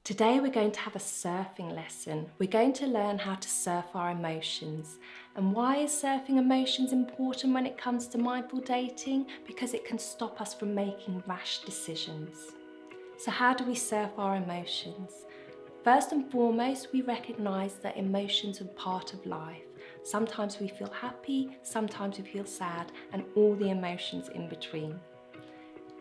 Today we're going to have a surfing lesson. We're going to learn how to surf our emotions. And why is surfing emotions important when it comes to mindful dating? Because it can stop us from making rash decisions. So how do we surf our emotions? First and foremost, we recognise that emotions are part of life. Sometimes we feel happy, sometimes we feel sad, and all the emotions in between.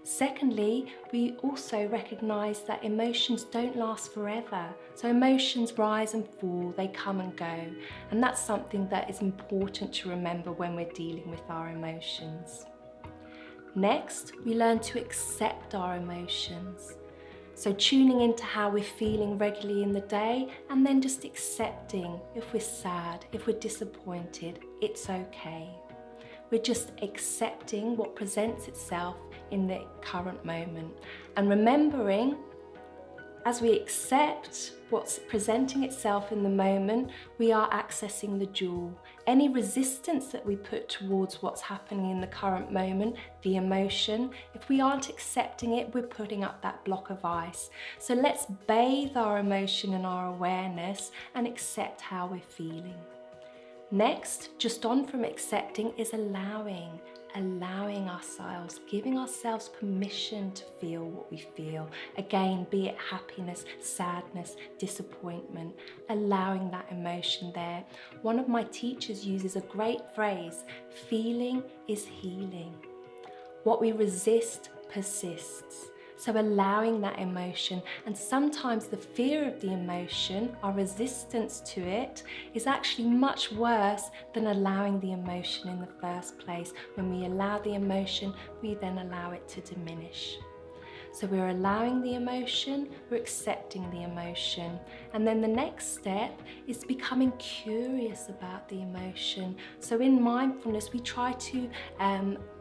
Secondly, we also recognise that emotions don't last forever. So emotions rise and fall, they come and go. And that's something that is important to remember when we're dealing with our emotions. Next, we learn to accept our emotions. So tuning into how we're feeling regularly in the day, and then just accepting if we're sad, if we're disappointed, it's okay. We're just accepting what presents itself in the current moment. And remembering, as we accept what's presenting itself in the moment, we are accessing the jewel. Any resistance that we put towards what's happening in the current moment, the emotion, if we aren't accepting it, we're putting up that block of ice. So let's bathe our emotion in our awareness and accept how we're feeling. Next, just on from accepting, is allowing ourselves, giving ourselves permission to feel what we feel. Again, be it happiness, sadness, disappointment, allowing that emotion there. One of my teachers uses a great phrase, feeling is healing. What we resist persists. So allowing that emotion, and sometimes the fear of the emotion, our resistance to it, is actually much worse than allowing the emotion in the first place. When we allow the emotion, we then allow it to diminish. So we're allowing the emotion, we're accepting the emotion. And then the next step is becoming curious about the emotion. So in mindfulness, we try to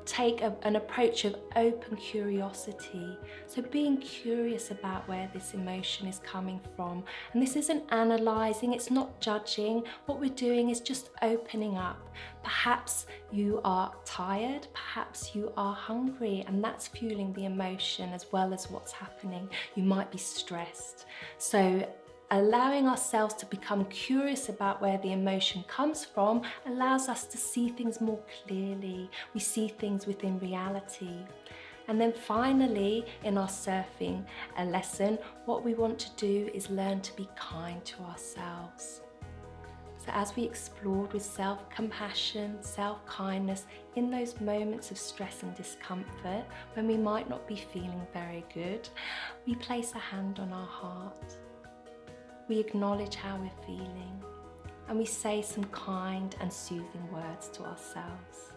take an approach of open curiosity. So being curious about where this emotion is coming from. And this isn't analysing, it's not judging. What we're doing is just opening up. Perhaps you are tired, perhaps you are hungry, and that's fueling the emotion as well as what's happening. You might be stressed. So allowing ourselves to become curious about where the emotion comes from allows us to see things more clearly. We see things within reality. And then finally, in our surfing lesson, what we want to do is learn to be kind to ourselves. So as we explored with self-compassion, self-kindness, in those moments of stress and discomfort, when we might not be feeling very good, we place a hand on our heart. We acknowledge how we're feeling, and we say some kind and soothing words to ourselves.